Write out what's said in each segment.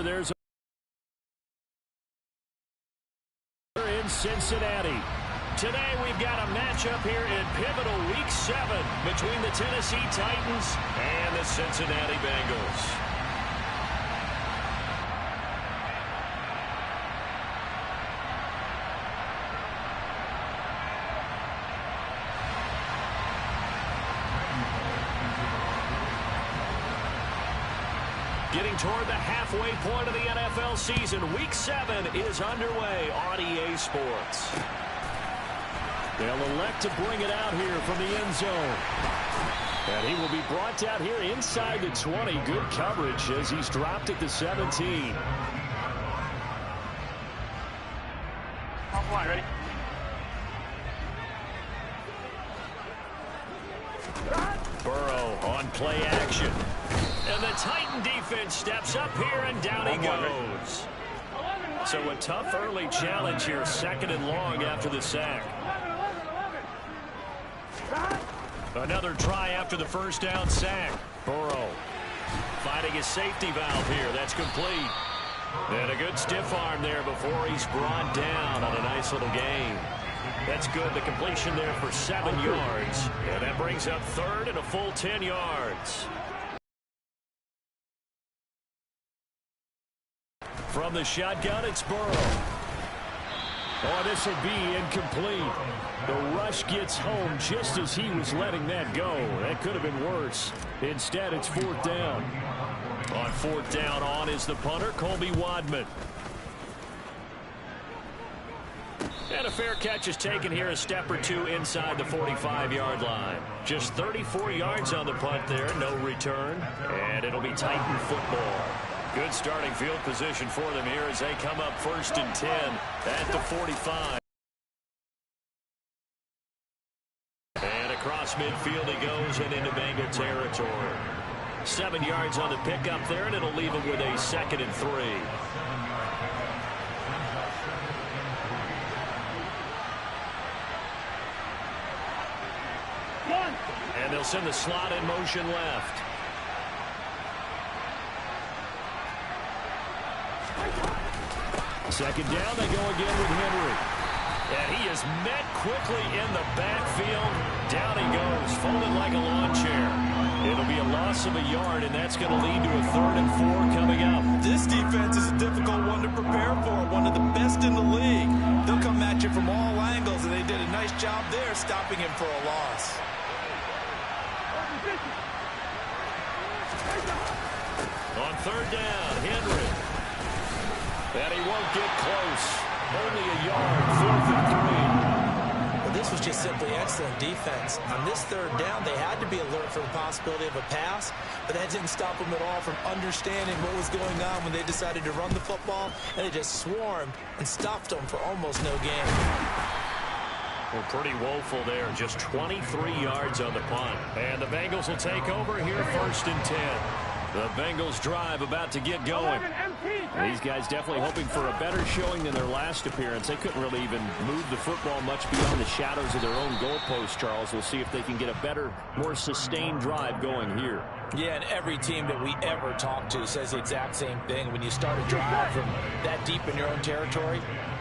There's in Cincinnati. Today we've got a matchup here in pivotal Week 7 between the Tennessee Titans and the Cincinnati Bengals. Getting toward the halfway point of the NFL season, Week 7 is underway on EA Sports. They'll elect to bring it out here from the end zone. And he will be brought down here inside the 20. Good coverage as he's dropped at the 17. Offline, ready? Burrow on play action. And the Titan defense steps up here, and down he goes. So a tough early challenge here, 2nd and long after the sack. Another try after the first down sack. Burrow finding his safety valve here. That's complete. And a good stiff arm there before he's brought down on a nice little gain. That's good. The completion there for 7 yards. And that brings up 3rd and a full 10 yards. From the shotgun, it's Burrow. Oh, this will be incomplete. The rush gets home just as he was letting that go. That could have been worse. Instead, it's 4th down. On 4th down, on is the punter, Colby Wadman. And a fair catch is taken here, a step or two inside the 45-yard line. Just 34 yards on the punt there, no return. And it'll be Titan football. Good starting field position for them here as they come up 1st and 10 at the 45. And across midfield he goes and into Bengal territory. 7 yards on the pickup there, and it'll leave him with a 2nd and 3. And they'll send the slot in motion left. Second down, they go again with Henry. And he is met quickly in the backfield. Down he goes, folded like a lawn chair. It'll be a loss of a yard, and that's going to lead to a 3rd and 4 coming up. This defense is a difficult one to prepare for, one of the best in the league. They'll come at you from all angles, and they did a nice job there stopping him for a loss. On 3rd down, Henry. And he won't get close. Only a yard, 4th and 3. Well, this was just simply excellent defense. On this 3rd down, they had to be alert for the possibility of a pass, but that didn't stop them at all from understanding what was going on when they decided to run the football, and they just swarmed and stopped them for almost no gain. Well, pretty woeful there. Just 23 yards on the punt. And the Bengals will take over here 1st and 10. The Bengals drive about to get going. These guys definitely hoping for a better showing than their last appearance. They couldn't really even move the football much beyond the shadows of their own goalpost, Charles. We'll see if they can get a better, more sustained drive going here. Yeah, and every team that we ever talk to says the exact same thing. When you start a drive from that deep in your own territory,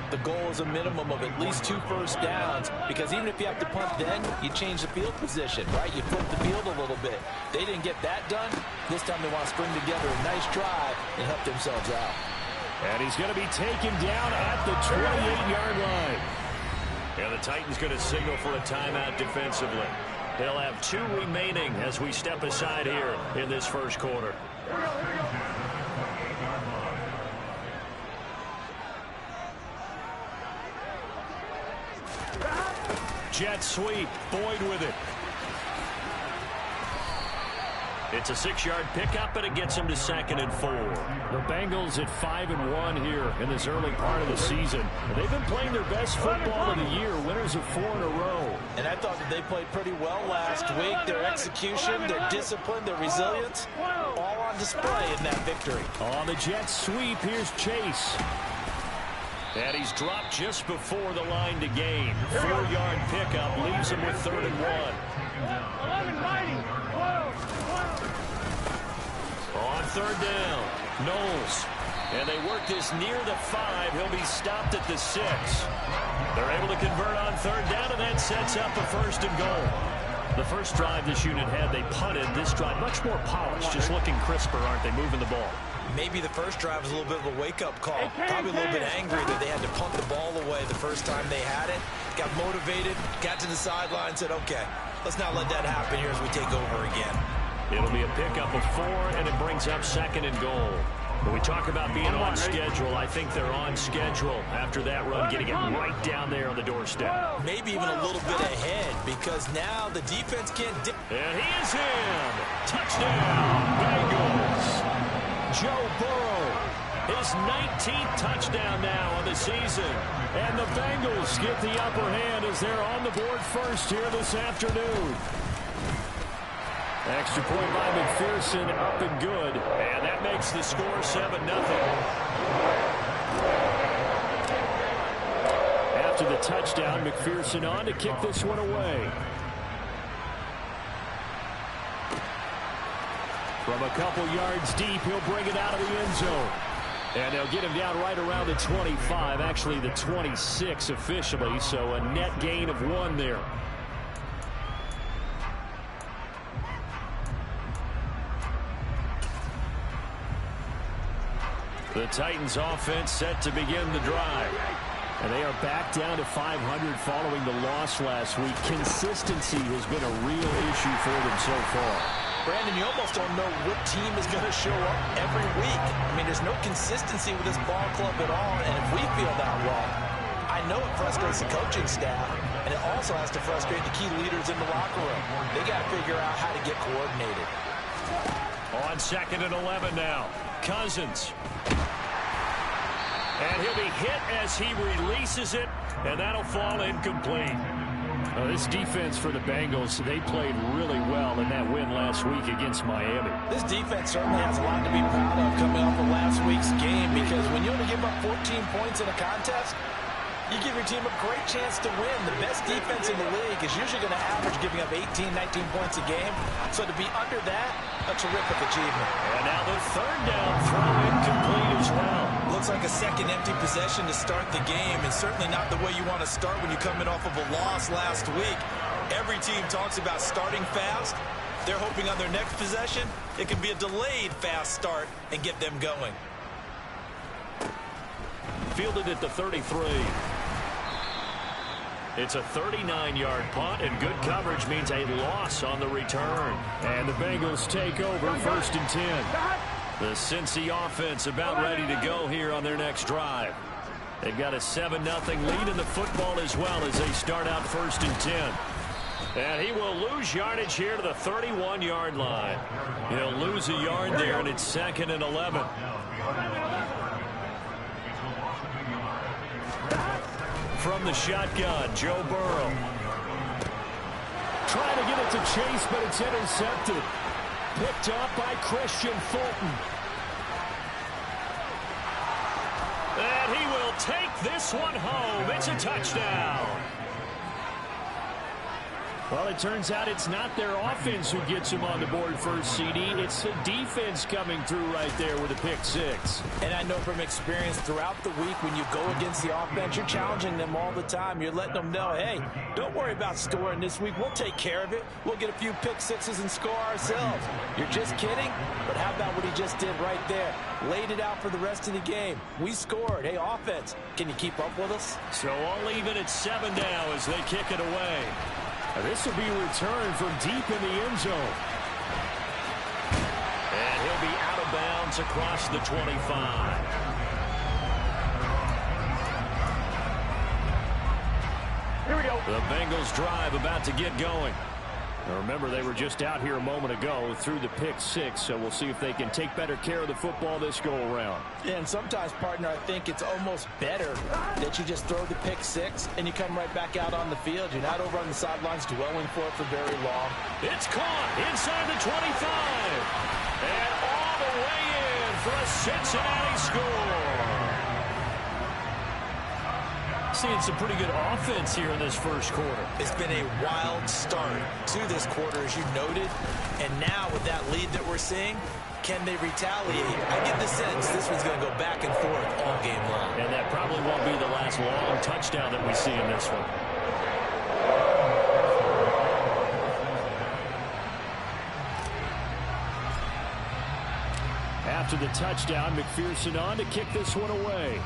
the goal is a minimum of at least 2 first downs, because even if you have to punt then, you change the field position, right? You flip the field a little bit. They didn't get that done. This time they want to string together a nice drive and help themselves out. And he's going to be taken down at the 28-yard line. And the Titans going to signal for a timeout defensively. They'll have 2 remaining as we step aside here in this first quarter. Jet sweep, Boyd with it. It's a 6-yard pickup, and it gets him to 2nd and 4. The Bengals at 5-1 here in this early part of the season. They've been playing their best football of the year, winners of 4 in a row. And I thought that they played pretty well last week. Their execution, their discipline, their resilience, all on display in that victory. On the jet sweep, here's Chase. And he's dropped just before the line to gain. 4-yard pickup leaves him with 3rd and 1. On 3rd down. Knowles. And they work this near the 5. He'll be stopped at the 6. They're able to convert on third down, and that sets up a first and goal. The first drive this unit had, they punted. This drive, much more polished, just looking crisper, aren't they, moving the ball? Maybe the first drive was a little bit of a wake-up call. Probably a little bit angry that they had to punt the ball away the first time they had it. Got motivated, got to the sideline, said, okay, let's not let that happen here as we take over again. It'll be a pickup of 4, and it brings up second and goal. When we talk about being on schedule, I think they're on schedule after that run, getting it right down there on the doorstep. Maybe even a little bit ahead, because now the defense can't dip. And he is in. Touchdown, Bengals. Joe Burrow, his 19th touchdown now on the season. And the Bengals get the upper hand as they're on the board first here this afternoon. Extra point by McPherson, up and good. And that makes the score 7-0. After the touchdown, McPherson on to kick this one away. From a couple yards deep, he'll bring it out of the end zone. And they'll get him down right around the 25, actually the 26 officially, so a net gain of 1 there. The Titans offense set to begin the drive. And they are back down to 500 following the loss last week. Consistency has been a real issue for them so far. Brandon, you almost don't know what team is going to show up every week. I mean, there's no consistency with this ball club at all, and if we feel that way, I know it frustrates the coaching staff, and it also has to frustrate the key leaders in the locker room. They got to figure out how to get coordinated. On 2nd and 11 now, Cousins. And he'll be hit as he releases it, and that'll fall incomplete. This defense for the Bengals, they played really well in that win last week against Miami. This defense certainly has a lot to be proud of coming off of last week's game, because when you only give up 14 points in a contest, you give your team a great chance to win. The best defense in the league is usually going to average giving up 18, 19 points a game. So to be under that, a terrific achievement. And now the third down throw incomplete as well. Looks like a second empty possession to start the game, and certainly not the way you want to start when you're coming off of a loss last week. Every team talks about starting fast. They're hoping on their next possession, it can be a delayed fast start and get them going. Fielded at the 33. It's a 39-yard punt, and good coverage means a loss on the return. And the Bengals take over 1st and 10. The Cincy offense about ready to go here on their next drive. They've got a 7-0 lead in the football as well as they start out 1st and 10. And he will lose yardage here to the 31-yard line. He'll lose a yard there, and it's 2nd and 11. From the shotgun, Joe Burrow. Trying to get it to Chase, but it's intercepted. Picked up by Christian Fulton. And he will take this one home. It's a touchdown. Well, it turns out it's not their offense who gets him on the board first, CD. It's the defense coming through right there with a pick 6. And I know from experience throughout the week, when you go against the offense, you're challenging them all the time. You're letting them know, hey, don't worry about scoring this week. We'll take care of it. We'll get a few pick 6s and score ourselves. You're just kidding? But how about what he just did right there? Laid it out for the rest of the game. We scored. Hey, offense, can you keep up with us? So all even at 7 now as they kick it away. This will be returned from deep in the end zone. And he'll be out of bounds across the 25. Here we go. The Bengals drive about to get going. Now remember, they were just out here a moment ago through the pick 6, so we'll see if they can take better care of the football this go-around. Yeah, and sometimes, partner, I think it's almost better that you just throw the pick 6 and you come right back out on the field. You're not over on the sidelines dwelling for it for very long. It's caught inside the 25. And all the way in for a Cincinnati score. Seeing some pretty good offense here in this first quarter. It's been a wild start to this quarter, as you noted. And now with that lead that we're seeing, Can they retaliate? I get the sense this one's going to go back and forth all game long. And that probably won't be the last long touchdown that we see in this one. After the touchdown, McPherson on to kick this one away.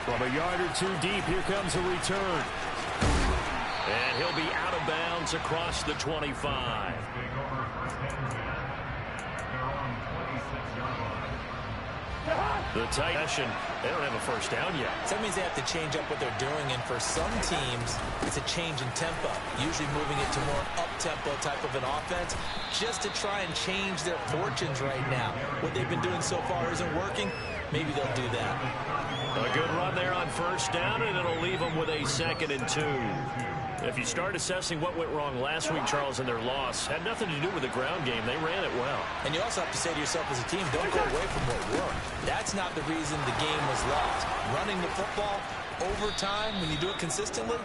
From a yard or two deep, here comes a return. And he'll be out of bounds across the 25. The tight session, they don't have a first down yet. So that means they have to change up what they're doing, and for some teams, it's a change in tempo, usually moving it to more up-tempo type of an offense, just to try and change their fortunes right now. What they've been doing so far isn't working. Maybe they'll do that. A good run there on first down, and it'll leave them with a 2nd and 2. If you start assessing what went wrong last week, Charles, in their loss, had nothing to do with the ground game. They ran it well. And you also have to say to yourself as a team, don't go away from what worked. That's not the reason the game was lost. Running the football over time, when you do it consistently,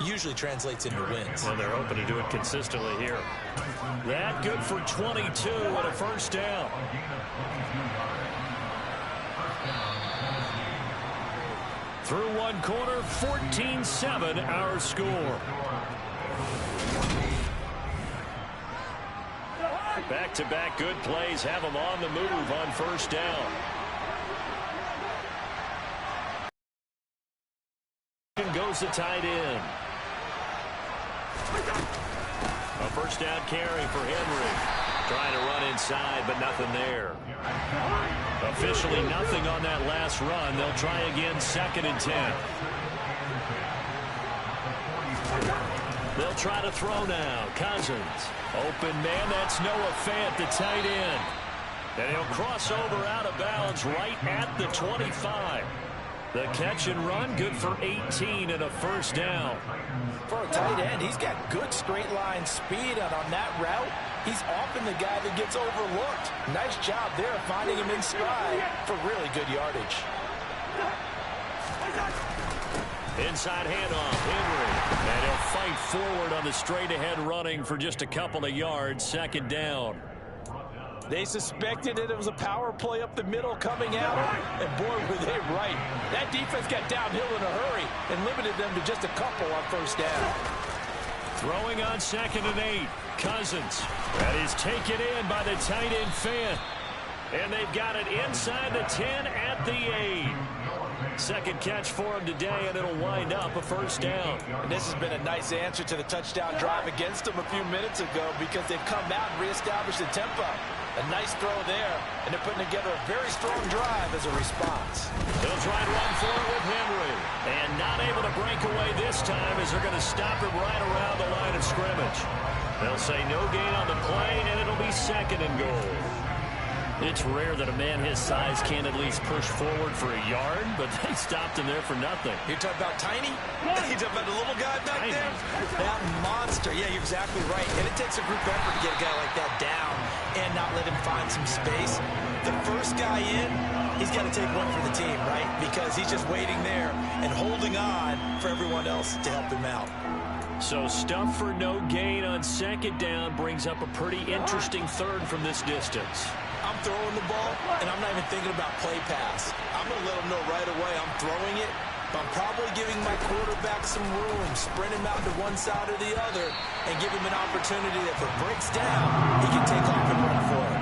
usually translates into wins. Well, they're hoping to do it consistently here. That good for 22 and a first down. Through one quarter, 14-7 our score. Back-to-back good plays have them on the move on first down. Goes the tight end. A first down carry for Henry. Trying to run inside, but nothing there. Officially nothing on that last run. They'll try again, 2nd and 10. They'll try to throw now. Cousins. Open man, that's Noah Fant, the tight end. And he'll cross over out of bounds right at the 25. The catch and run, good for 18 and a first down. For a tight end, he's got good straight line speed, and on that route, he's often the guy that gets overlooked. Nice job there finding him in stride for really good yardage. Inside handoff, Henry. And he'll fight forward on the straight-ahead running for just a couple of yards, 2nd down. They suspected it was a power play up the middle coming out, and boy, were they right. That defense got downhill in a hurry and limited them to just a couple on first down. Throwing on 2nd and 8. Cousins. That is taken in by the tight end Fant. And they've got it inside the 10 at the 8. Second catch for him today, and it'll wind up a first down. And this has been a nice answer to the touchdown drive against them a few minutes ago, because they've come out and reestablished the tempo. A nice throw there, and they're putting together a very strong drive as a response. They'll try and run for it with Henry. And not able to break away this time as they're going to stop him right around the line of scrimmage. They'll say no gain on the play, and it'll be 2nd and goal. It's rare that a man his size can't at least push forward for a yard, but they stopped him there for nothing. You're talking about Tiny? You're talking about the little guy back there? That monster. Yeah, you're exactly right. And it takes a group effort to get a guy like that down and not let him find some space. The first guy in, he's got to take one for the team, right? Because he's just waiting there and holding on for everyone else to help him out. So stuff for no gain on 2nd down brings up a pretty interesting 3rd from this distance. I'm throwing the ball, and I'm not even thinking about play pass. I'm going to let him know right away I'm throwing it, but I'm probably giving my quarterback some room, sprint him out to one side or the other, and give him an opportunity that if it breaks down, he can take off and run for it.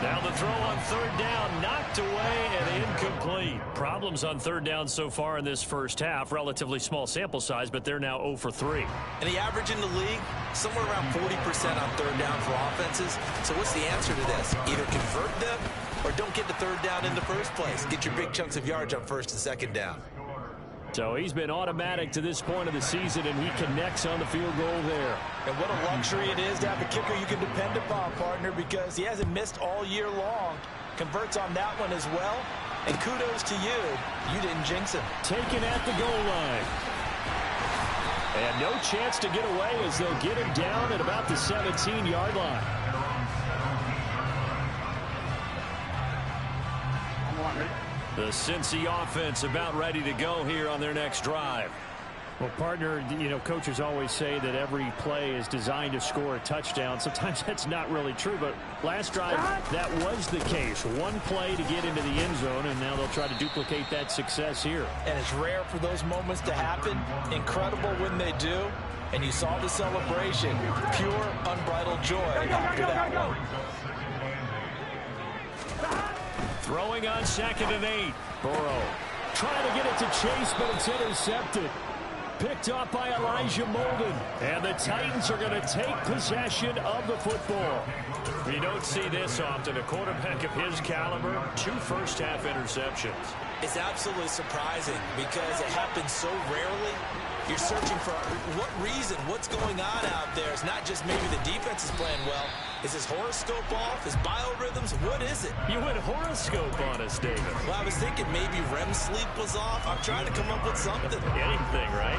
Now the throw on 3rd down, knocked away and incomplete. Problems on 3rd down so far in this first half. Relatively small sample size, but they're now 0 for 3. And the average in the league, somewhere around 40% on 3rd down for offenses. So what's the answer to this? Either convert them or don't get the 3rd down in the first place. Get your big chunks of yards on 1st and 2nd down. So he's been automatic to this point of the season, and he connects on the field goal there. And what a luxury it is to have a kicker you can depend upon, partner, because he hasn't missed all year long. Converts on that one as well. And kudos to you. You didn't jinx him. Taken at the goal line. And no chance to get away as they'll get him down at about the 17-yard line. The Cincy offense about ready to go here on their next drive. Well, partner, you know, coaches always say that every play is designed to score a touchdown. Sometimes that's not really true, but last drive, that was the case. One play to get into the end zone, and now they'll try to duplicate that success here. And it's rare for those moments to happen. Incredible when they do. And you saw the celebration. Pure, unbridled joy after that one. Throwing on 2nd and 8. Burrow trying to get it to Chase, but it's intercepted. Picked off by Elijah Molden. And the Titans are going to take possession of the football. You don't see this often. A quarterback of his caliber, 2 first-half interceptions. It's absolutely surprising because it happens so rarely. You're searching for what reason, what's going on out there. It's not just maybe the defense is playing well. Is his horoscope off? His biorhythms? What is it? You went horoscope on us, David. Well, I was thinking maybe REM sleep was off. I'm trying to come up with something. Anything, right?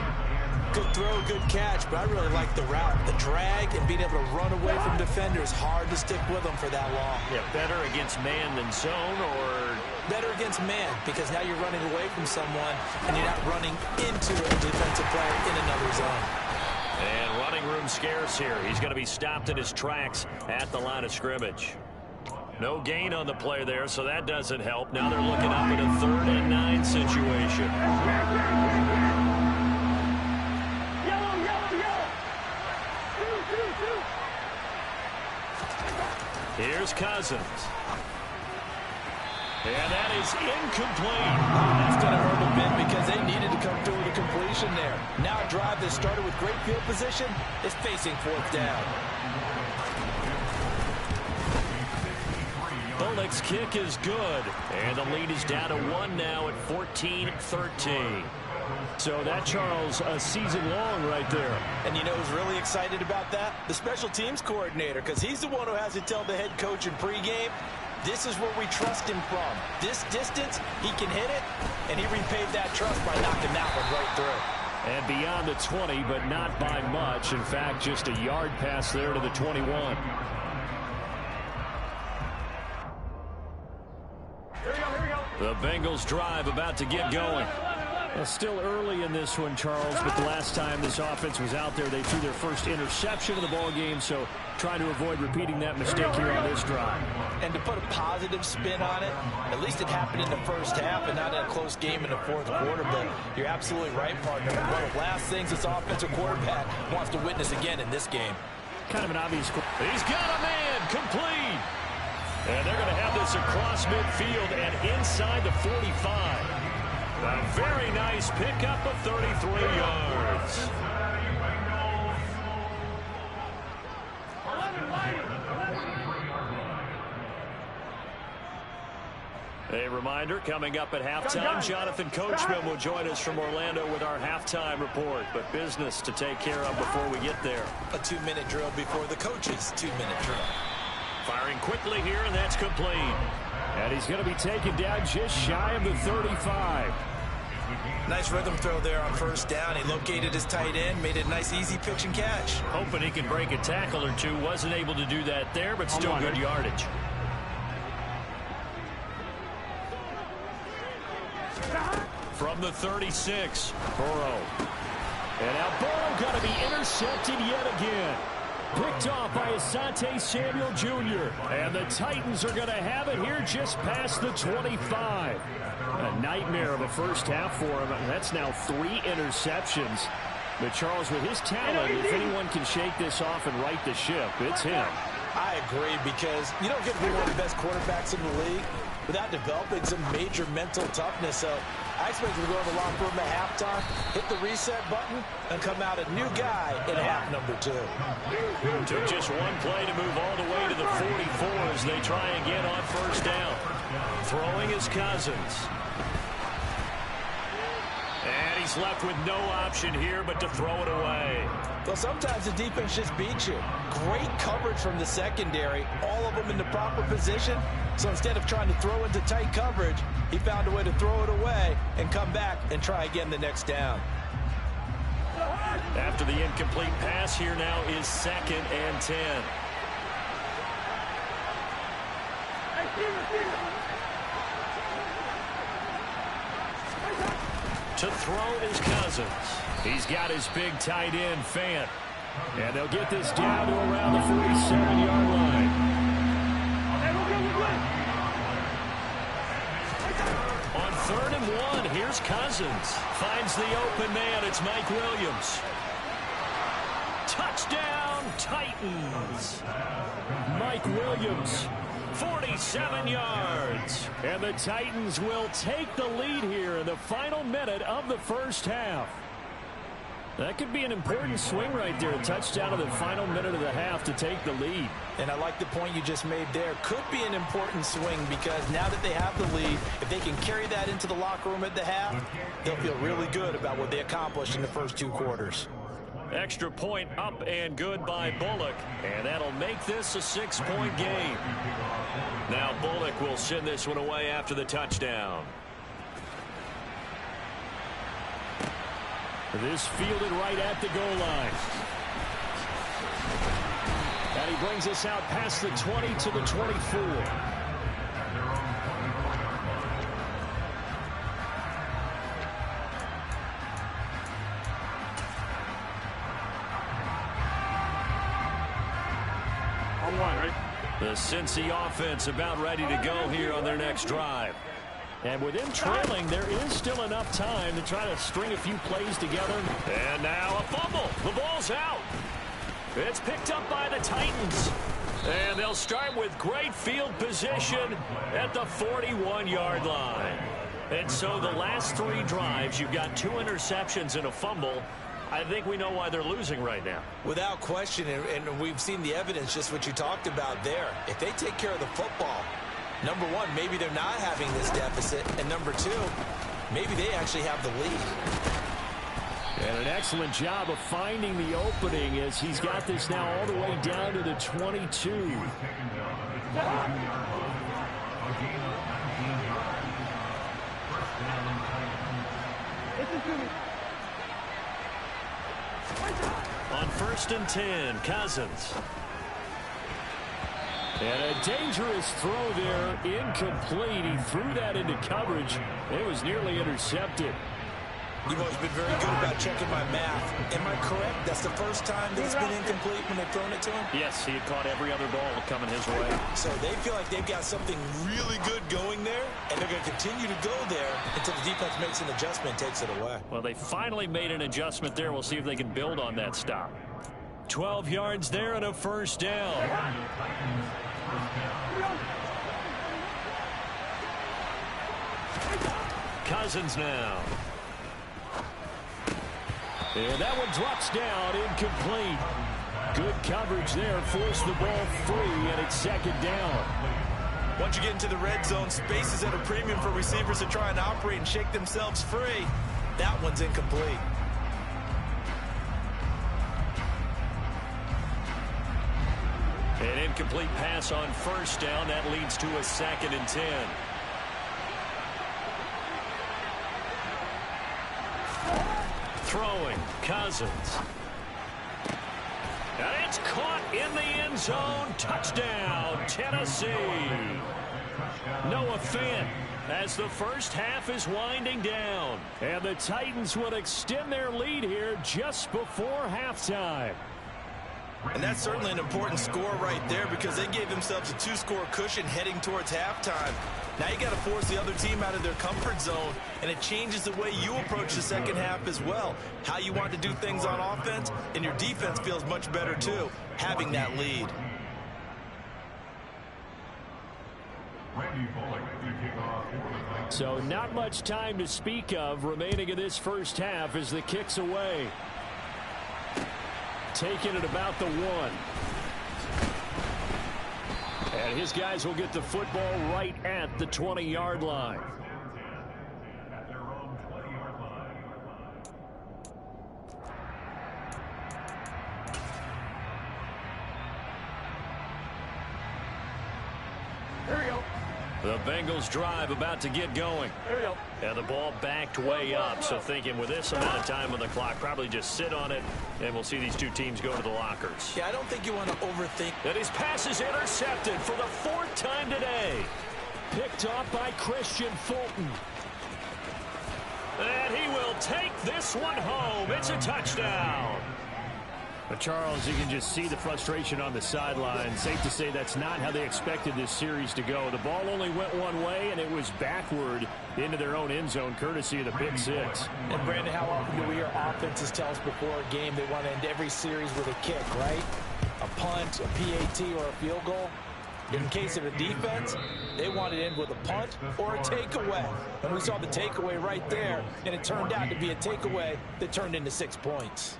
Good throw, good catch, but I really like the route. The drag and being able to run away from defenders. Hard to stick with them for that long. Yeah, better against man than zone, or... Better against man, because now you're running away from someone and you're not running into a defensive player in another zone. And running room scarce here. He's going to be stopped in his tracks at the line of scrimmage. No gain on the play there, so that doesn't help. Now they're looking up in a 3rd and 9 situation. Here's Cousins. And that is incomplete. That's going to hurt a bit because they needed to come through with a completion there. Now a drive that started with great field position is facing 4th down. Bullock's kick is good. And the lead is down to 1 now at 14-13. So that, Charles, a season long right there. And you know who's really excited about that? The special teams coordinator, because he's the one who has to tell the head coach in pregame, this is where we trust him from. This distance, he can hit it, and he repaid that trust by knocking that one right through. And beyond the 20, but not by much. In fact, just a yard pass there to the 21. The Bengals drive about to get going. Well, still early in this one, Charles, but the last time this offense was out there, they threw their first interception of the ball game, so trying to avoid repeating that mistake here on this drive. And to put a positive spin on it, at least it happened in the first half and not in a close game in the 4th quarter, but you're absolutely right, partner. One of the last things this offensive quarterback wants to witness again in this game. Kind of an obvious. He's got a man, complete. And they're going to have this across midfield and inside the 45. A very nice pickup of 33 yards. A reminder, coming up at halftime, Jonathan Coachman will join us from Orlando with our halftime report. But business to take care of before we get there. A 2-minute drill before the coach's 2-minute drill. Firing quickly here, and that's complete. And he's going to be taken down just shy of the 35. Nice rhythm throw there on 1st down. He located his tight end, made a nice easy pitch and catch. Hoping he can break a tackle or two. Wasn't able to do that there, but still good yardage. From the 36, Burrow. And now Burrow got to be intercepted yet again. Picked off by Asante Samuel Jr. And the Titans are going to have it here just past the 25. A nightmare of a first half for him. That's now 3 interceptions. But Charles, with his talent, if anyone can shake this off and right the ship, it's him. I agree, because you don't get to be one of the best quarterbacks in the league without developing some major mental toughness. So I expect him to go in the locker room at halftime, hit the reset button, and come out a new guy in half number 2. Took just one play to move all the way to the 44 as they try again on 1st down. Throwing is Cousins. And he's left with no option here but to throw it away. Well, sometimes the defense just beats you. Great coverage from the secondary, all of them in the proper position. So instead of trying to throw into tight coverage, he found a way to throw it away and come back and try again the next down. After the incomplete pass, here now is 2nd and 10. To throw is Cousins. He's got his big tight end, Fant. And they'll get this down to around the 47-yard line. On 3rd and 1, here's Cousins. Finds the open man. It's Mike Williams. Touchdown, Titans. Mike Williams, 47 yards. And the Titans will take the lead here in the final minute of the first half. That could be an important swing right there. A touchdown in the final minute of the half to take the lead. And I like the point you just made there. Could be an important swing because now that they have the lead, if they can carry that into the locker room at the half, they'll feel really good about what they accomplished in the first 2 quarters. Extra point up and good by Bullock. And that'll make this a 6-point game. Now Bullock will send this one away after the touchdown. This fielded right at the goal line. And he brings us out past the 20 to the 24. The Cincy offense about ready to go here on their next drive. And with them trailing, there is still enough time to try to string a few plays together. And now a fumble. The ball's out. It's picked up by the Titans. And they'll start with great field position at the 41-yard line. And so the last 3 drives, you've got 2 interceptions and a fumble. I think we know why they're losing right now. Without question, and we've seen the evidence, just what you talked about there. If they take care of the football, number 1, maybe they're not having this deficit. And number 2, maybe they actually have the lead. And an excellent job of finding the opening as he's got this now all the way down to the 22. On 1st and 10, Cousins. And a dangerous throw there, incomplete. He threw that into coverage. It was nearly intercepted. You've always been very good about checking my math. Am I correct? That's the first time that it's been incomplete when they've thrown it to him? Yes, he had caught every other ball coming his way. So they feel like they've got something really good going there, and they're going to continue to go there until the defense makes an adjustment and takes it away. Well, they finally made an adjustment there. We'll see if they can build on that stop. 12 yards there and a 1st down. Cousins now. And that one drops down, incomplete. Good coverage there, forced the ball free, and it's 2nd down. Once you get into the red zone, space is at a premium for receivers to try and operate and shake themselves free. That one's incomplete. An incomplete pass on 1st down. That leads to a 2nd and 10. Throwing, Cousins. And it's caught in the end zone. Touchdown, Tennessee. Noah Fant as the first half is winding down. And the Titans will extend their lead here just before halftime. And that's certainly an important score right there because they gave themselves a 2-score cushion heading towards halftime. Now you got to force the other team out of their comfort zone, and it changes the way you approach the second half as well. How you want to do things on offense, and your defense feels much better too, having that lead. So not much time to speak of remaining in this first half as the kick's away. Taking it about the 1. And his guys will get the football right at the 20-yard line. Here we go. The Bengals drive about to get going. Here we go. And the ball backed way up. So thinking with this amount of time on the clock, probably just sit on it, and we'll see these 2 teams go to the lockers. Yeah, I don't think you want to overthink. And his pass is intercepted for the 4th time today. Picked off by Christian Fulton. And he will take this one home. It's a touchdown. But Charles, you can just see the frustration on the sideline. Safe to say that's not how they expected this series to go. The ball only went one way, and it was backward into their own end zone, courtesy of the pick six. And, Brandon, how often do we hear offenses tell us before a game they want to end every series with a kick, right? A punt, a PAT, or a field goal? In case of a defense, they want to end with a punt or a takeaway. And we saw the takeaway right there, and it turned out to be a takeaway that turned into 6 points.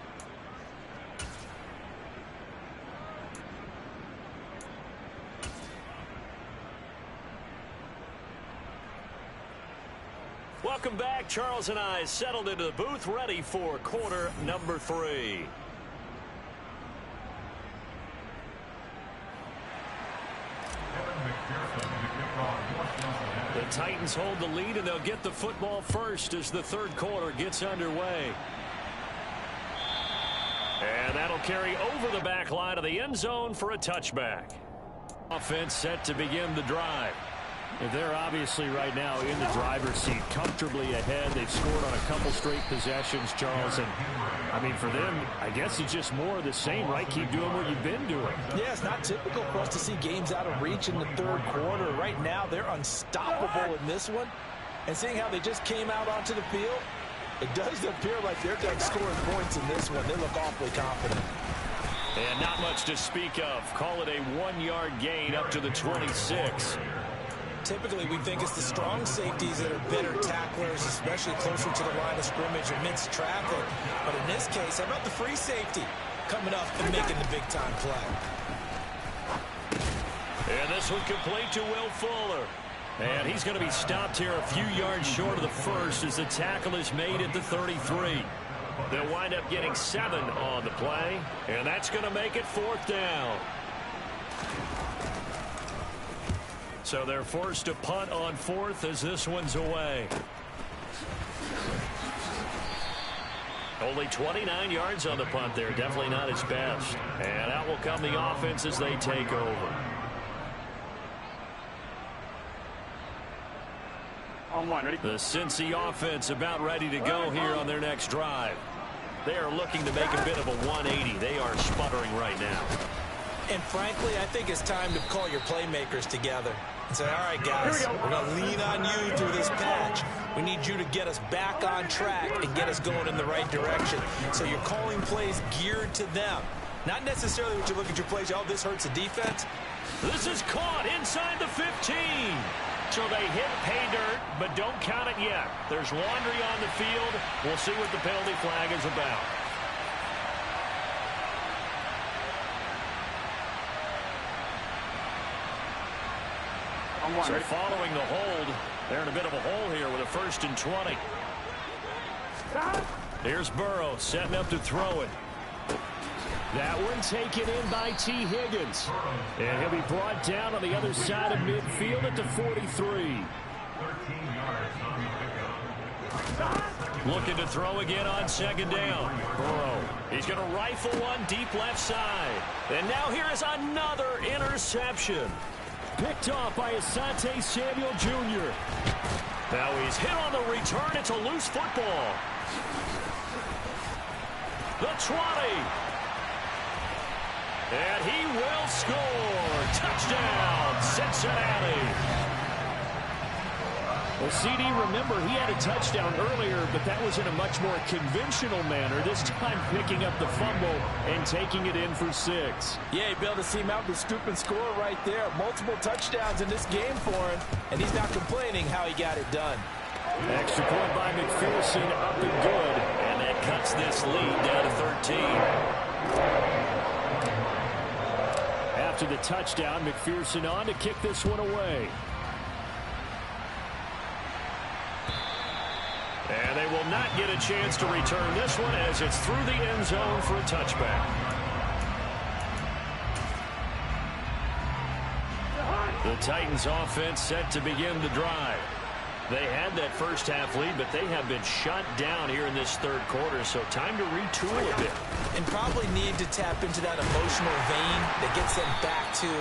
Welcome back. Charles and I settled into the booth, ready for quarter number 3. The Titans hold the lead, and they'll get the football first as the third quarter gets underway. And that'll carry over the back line of the end zone for a touchback. Offense set to begin the drive. They're obviously right now in the driver's seat, comfortably ahead. They've scored on a couple straight possessions, Charles. And, I mean, for them, I guess it's just more of the same, right? Keep doing what you've been doing. Yeah, it's not typical for us to see games out of reach in the third quarter. Right now, they're unstoppable in this one. And seeing how they just came out onto the field, it does appear like they're done scoring points in this one. They look awfully confident. And not much to speak of. Call it a 1-yard gain up to the 26. Typically, we think it's the strong safeties that are better tacklers, especially closer to the line of scrimmage amidst traffic. But in this case, how about the free safety coming up and making the big-time play? And this one complete to Will Fuller. And he's going to be stopped here a few yards short of the first as the tackle is made at the 33. They'll wind up getting 7 on the play, and that's going to make it 4th down. So they're forced to punt on 4th as this one's away. Only 29 yards on the punt there. Definitely not his best. And out will come the offense as they take over. On one, ready? The Cincy offense about ready to go here on their next drive. They are looking to make a bit of a 180. They are sputtering right now. And frankly, I think it's time to call your playmakers together and say, all right, guys, we're going to lean on you through this patch. We need you to get us back on track and get us going in the right direction. So you're calling plays geared to them. Not necessarily what you look at your plays, oh, this hurts the defense. This is caught inside the 15. So they hit pay dirt, but don't count it yet. There's laundry on the field. We'll see what the penalty flag is about. So following the hold, they're in a bit of a hole here with a 1st and 20. Here's Burrow setting up to throw it. That one taken in by T. Higgins. And he'll be brought down on the other side of midfield at the 43. Looking to throw again on 2nd down. Burrow. He's going to rifle one deep left side. And now here is another interception. Picked off by Asante Samuel Jr. Now he's hit on the return. It's a loose football. The 20. And he will score. Touchdown, Cincinnati. Well, CD, remember, he had a touchdown earlier, but that was in a much more conventional manner, this time picking up the fumble and taking it in for 6. Yeah, you'd be able to see him out the scoop and score right there. Multiple touchdowns in this game for him, and he's not complaining how he got it done. Extra point by McPherson, up and good, and that cuts this lead down to 13. After the touchdown, McPherson on to kick this one away. And they will not get a chance to return this one as it's through the end zone for a touchback. The Titans offense set to begin the drive. They had that first half lead, but they have been shut down here in this third quarter, so time to retool a bit. And probably need to tap into that emotional vein that gets them back to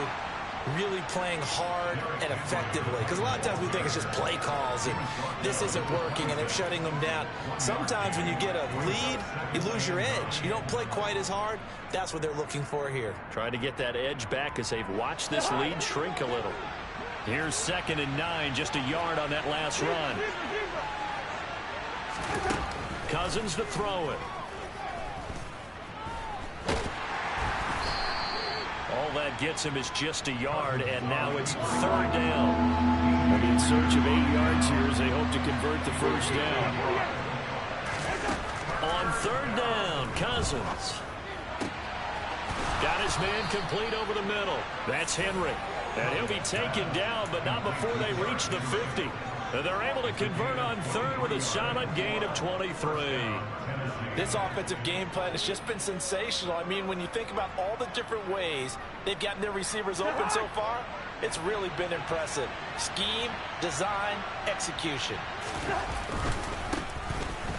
really playing hard and effectively. Because a lot of times we think it's just play calls and this isn't working and they're shutting them down. Sometimes when you get a lead, you lose your edge. You don't play quite as hard. That's what they're looking for here. Trying to get that edge back as they've watched this lead shrink a little. Here's 2nd and 9, just a yard on that last run. Cousins to throw it. All that gets him is just a yard, and now it's 3rd down. They'll be in search of 8 yards here as they hope to convert the first down. On 3rd down, Cousins. Got his man complete over the middle. That's Henry. And he'll be taken down, but not before they reach the 50. And they're able to convert on 3rd with a solid gain of 23. This offensive game plan has just been sensational. I mean, when you think about all the different ways they've gotten their receivers open so far, it's really been impressive. Scheme, design, execution.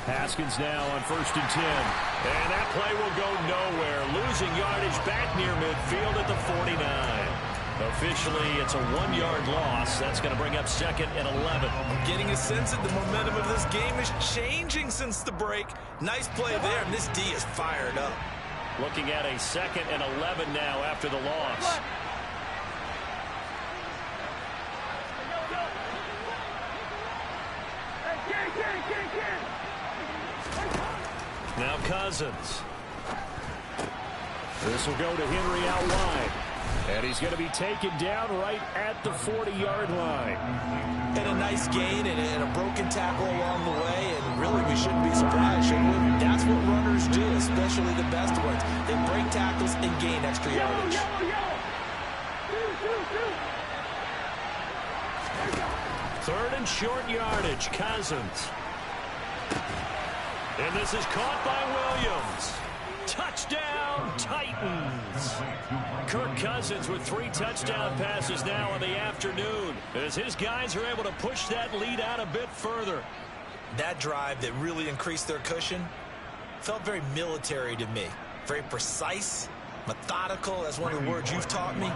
Haskins now on 1st and 10. And that play will go nowhere. Losing yardage back near midfield at the 49. Officially, it's a 1-yard loss. That's going to bring up 2nd and 11. I'm getting a sense that the momentum of this game is changing since the break. Nice play there, and this D is fired up. Looking at a 2nd and 11 now after the loss. Now Cousins. This will go to Henry out wide. And he's going to be taken down right at the 40-yard line. And a nice gain and a broken tackle along the way. And really, we shouldn't be surprised, should we? That's what runners do, especially the best ones. They break tackles and gain extra yardage. 3rd and short yardage, Cousins. And this is caught by Williams. Touchdown, Titans. Kirk Cousins with 3 touchdown passes now in the afternoon as his guys are able to push that lead out a bit further. That drive that really increased their cushion felt very military to me. Very precise, methodical. That's one of the words you've taught me.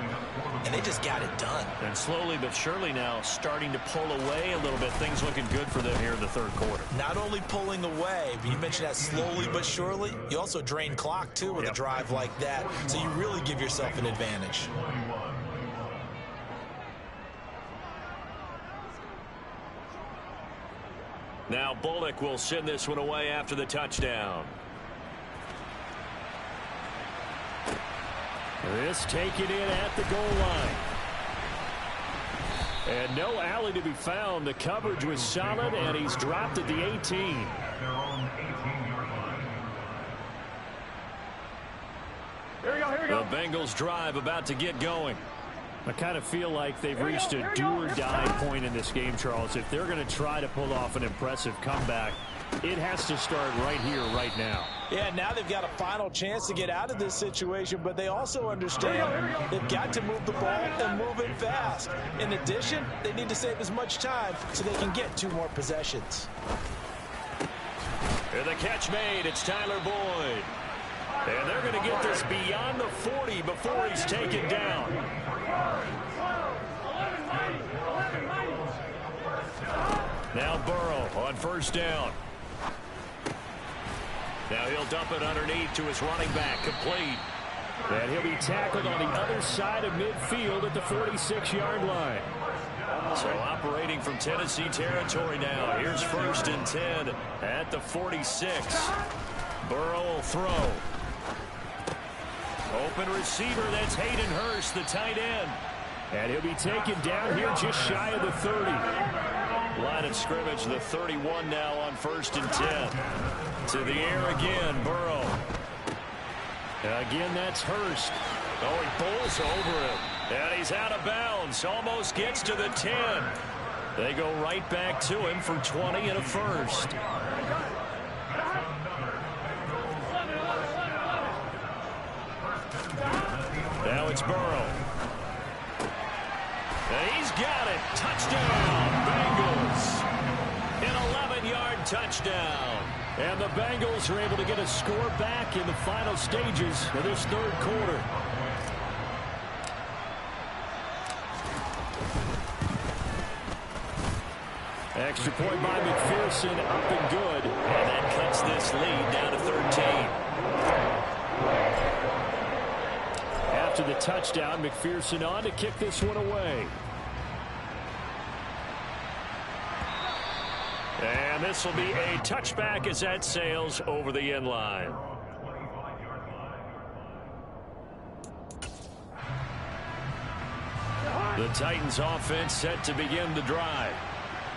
And they just got it done. And slowly but surely now starting to pull away a little bit. Things looking good for them here in the 3rd quarter. Not only pulling away, but you mentioned that slowly but surely. You also drain clock, too, with a drive like that. So you really give yourself an advantage. Now Bullock will send this one away after the touchdown. This taken in at the goal line. And no alley to be found. The coverage was solid, and he's dropped at the 18. The Bengals drive about to get going. I kind of feel like they've reached a do-or-die point in this game, Charles. If they're going to try to pull off an impressive comeback, it has to start right here, right now. Yeah, now they've got a final chance to get out of this situation, but they also understand they've got to move the ball and move it fast. In addition, they need to save as much time so they can get 2 more possessions. And the catch made. It's Tyler Boyd. And they're going to get this beyond the 40 before he's taken down. Now Burrow on 1st down. Now he'll dump it underneath to his running back, complete. And he'll be tackled on the other side of midfield at the 46-yard line. So operating from Tennessee territory now. Here's 1st and 10 at the 46. Burrow will throw. Open receiver, that's Hayden Hurst, the tight end. And he'll be taken down here just shy of the 30. Line of scrimmage, the 31 now on 1st and 10. To the air again, Burrow. Again, that's Hurst. Oh, he bowls over it. And he's out of bounds. Almost gets to the 10. They go right back to him for 20 and a first. Now it's Burrow. And he's got it. Touchdown, Bengals. An 11-yard touchdown. And the Bengals are able to get a score back in the final stages of this 3rd quarter. Extra point by McPherson, up and good. And that cuts this lead down to 13. After the touchdown, McPherson on to kick this one away. And this will be a touchback as that sails over the end line. The Titans offense set to begin the drive.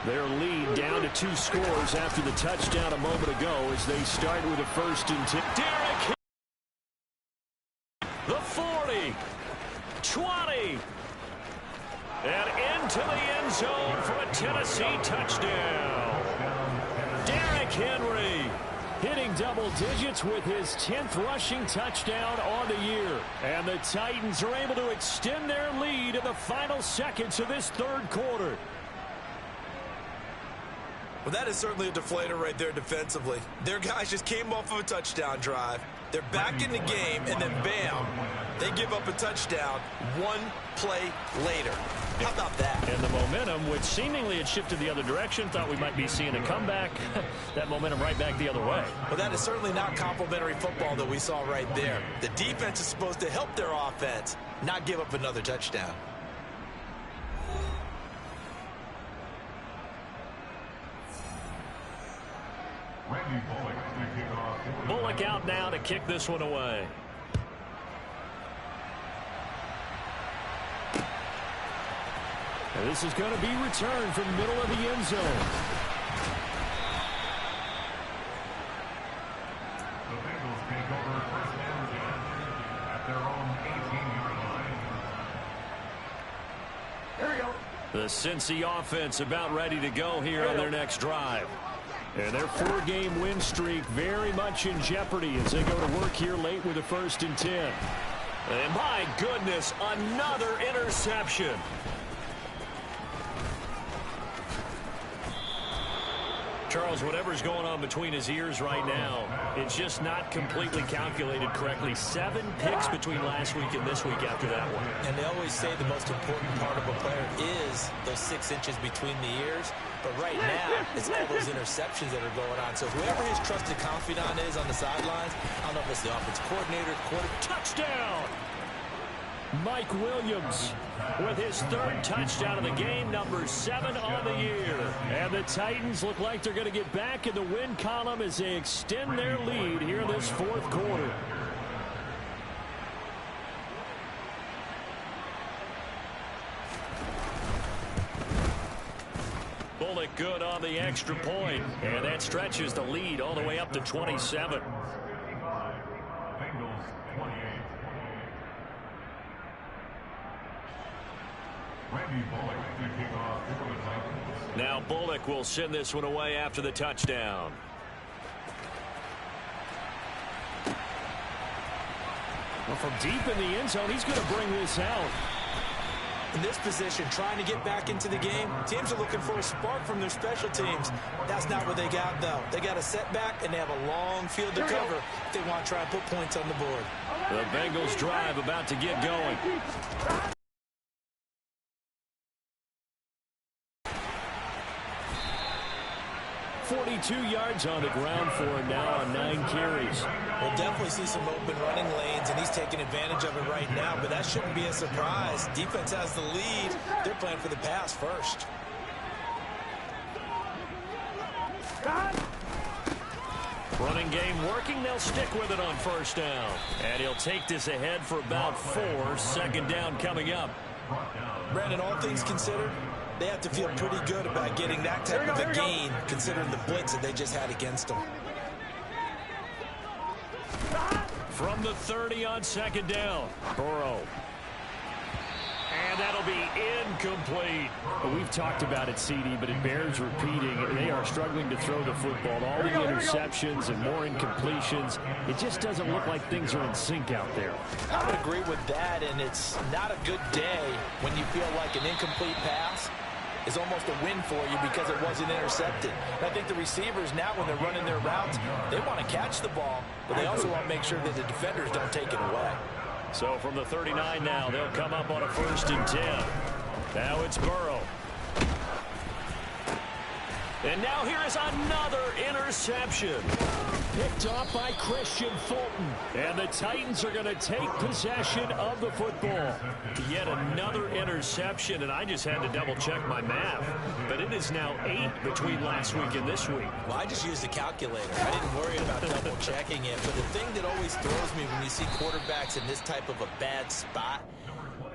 Their lead down to 2 scores after the touchdown a moment ago as they start with a 1st and 10. Derrick, the 40, 20, and into the end zone for a Tennessee touchdown. Derrick Henry hitting double digits with his 10th rushing touchdown on the year. And the Titans are able to extend their lead in the final seconds of this 3rd quarter. Well, that is certainly a deflator right there defensively. Their guys just came off of a touchdown drive. They're back in the game, and then bam, they give up a touchdown 1 play later. How about that? And the momentum, which seemingly had shifted the other direction, thought we might be seeing a comeback. That momentum right back the other way. Well, that is certainly not complimentary football that we saw right there. The defense is supposed to help their offense, not give up another touchdown. Bullock out now to kick this one away. And this is going to be returned from the middle of the end zone. The Bengals take over 1st and 10 at their own 18-yard line. Here we go. The Cincy offense about ready to go here on their next drive. And their 4-game win streak very much in jeopardy as they go to work here late with a 1st and 10. And my goodness, another interception. Charles, whatever's going on between his ears right now, it's just not completely calculated correctly. 7 picks between last week and this week after that one. And they always say the most important part of a player is those 6 inches between the ears. But right now, it's all those interceptions that are going on. So whoever his trusted confidant is on the sidelines, I don't know if it's the offensive coordinator, touchdown! Mike Williams with his 3rd touchdown of the game, number 7 on the year. And the Titans look like they're going to get back in the win column as they extend their lead here in this 4th quarter. Bullock good on the extra point, and that stretches the lead all the way up to 27. Now Bullock will send this one away after the touchdown. Well, from deep in the end zone, he's going to bring this out. in this position, trying to get back into the game. Teams are looking for a spark from their special teams. That's not what they got, though. They got a setback, and they have a long field to cover if they want to try and put points on the board. The Bengals drive about to get going. .42 yards on the ground for him now on 9 carries. We'll definitely see some open running lanes, and he's taking advantage of it right now, but that shouldn't be a surprise. Defense has the lead. They're playing for the pass first. Running game working. They'll stick with it on first down. And he'll take this ahead for about 4. Second down coming up. Brandon, all things considered, they have to feel pretty good about getting that type of a gain, considering the blitz that they just had against them. From the 30 on second down, Burrow. And that'll be incomplete. We've talked about it, CD, but it bears repeating. They are struggling to throw the football. All the interceptions and more incompletions. It just doesn't look like things are in sync out there. I would agree with that, and it's not a good day when you feel like an incomplete pass is almost a win for you because it wasn't intercepted. And I think the receivers now, when they're running their routes, they want to catch the ball, but they also want to make sure that the defenders don't take it away. So from the 39 now, they'll come up on a 1st and 10. Now it's Burrow. And now here is another interception. Picked off by Christian Fulton. And the Titans are going to take possession of the football. Yet another interception, and I just had to double-check my math. But it is now 8 between last week and this week. Well, I just used a calculator. I didn't worry about double-checking it. But the thing that always throws me when you see quarterbacks in this type of a bad spot,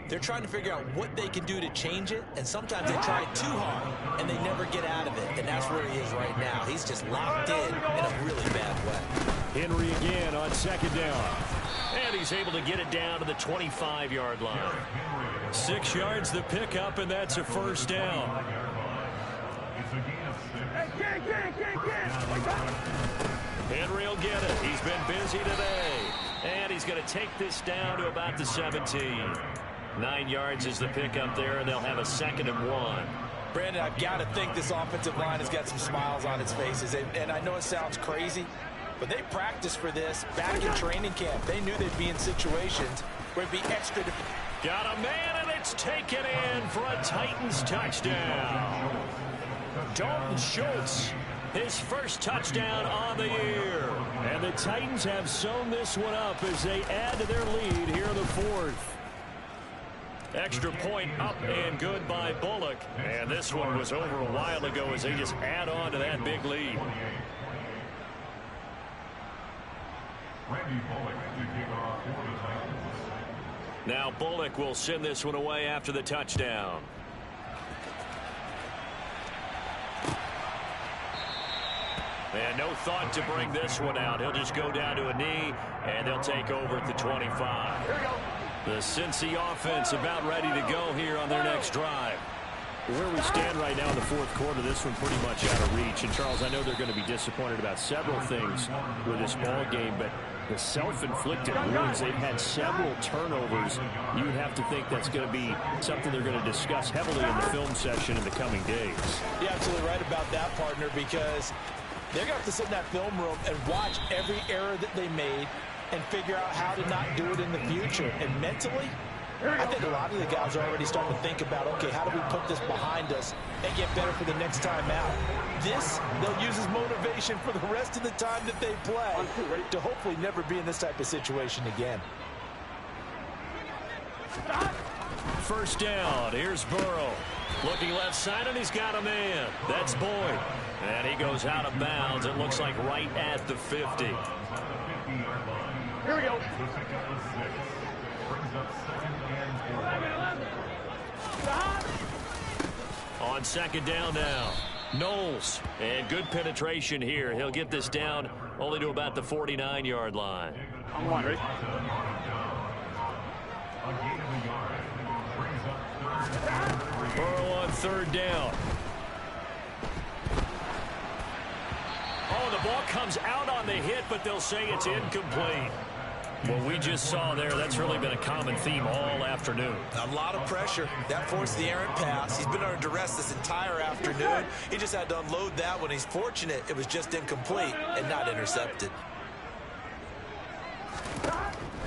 they're trying to figure out what they can do to change it, and sometimes they try it too hard, and they never get out of it, and that's where he is right now. He's just locked in a really bad way. Henry again on second down. And he's able to get it down to the 25-yard line. 6 yards the pickup, and that's a first down. Henry will get it. He's been busy today. And he's going to take this down to about the 17. 9 yards is the pickup there, and they'll have a 2nd and 1. Brandon, I've got to think this offensive line has got some smiles on its faces. And I know it sounds crazy, but they practiced for this back in training camp. They knew they'd be in situations where it'd be extra. Got a man, and it's taken in for a Titans touchdown. Dalton Schultz, his first touchdown on the year. And the Titans have sewn this one up as they add to their lead here in the 4th. Extra point up and good by Bullock. And this one was over a while ago as they just add on to that big lead. Now Bullock will send this one away after the touchdown. And no thought to bring this one out. He'll just go down to a knee, and they'll take over at the 25. Here we go. The Cincy offense about ready to go here on their next drive. Where we stand right now in the 4th quarter, this one pretty much out of reach. And, Charles, I know they're going to be disappointed about several things with this ball game, but the self-inflicted wounds, they've had several turnovers. You would have to think that's going to be something they're going to discuss heavily in the film session in the coming days. You're absolutely right about that, partner, because they're going to have to sit in that film room and watch every error that they made and figure out how to not do it in the future. And mentally, I think a lot of the guys are already starting to think about, okay, how do we put this behind us and get better for the next time out? This, they'll use as motivation for the rest of the time that they play to hopefully never be in this type of situation again. First down. Here's Burrow. Looking left side, and he's got a man. That's Boyd. And he goes out of bounds. It looks like right at the 50. Here we go. On second down now. Knowles. And good penetration here. He'll get this down only to about the 49-yard line. I'm on, ready? Burrow on third down. Oh, the ball comes out on the hit, but they'll say it's incomplete. What we just saw there, that's really been a common theme all afternoon. A lot of pressure. That forced the errant pass. He's been under duress this entire afternoon. He just had to unload that one. He's fortunate it was just incomplete and not intercepted.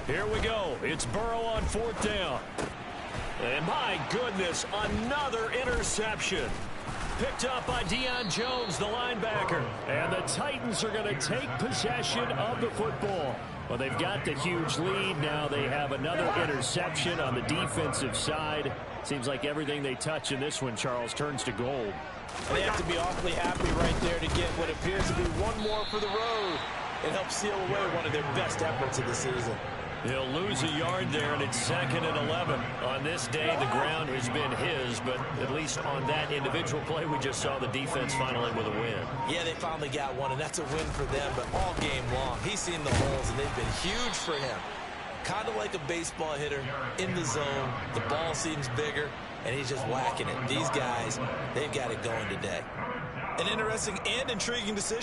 Here we go. It's Burrow on fourth down. And my goodness, another interception. Picked up by Deion Jones, the linebacker. And the Titans are going to take possession of the football. Well, they've got the huge lead. Now they have another interception on the defensive side. Seems like everything they touch in this one, Charles, turns to gold. They have to be awfully happy right there to get what appears to be one more for the road. It helps seal away one of their best efforts of the season. He'll lose a yard there, and it's 2nd and 11. On this day, the ground has been his, but at least on that individual play, we just saw the defense finally with a win. Yeah, they finally got one, and that's a win for them, but all game long, he's seen the holes, and they've been huge for him. Kind of like a baseball hitter in the zone. The ball seems bigger, and he's just whacking it. These guys, they've got it going today. An interesting and intriguing decision.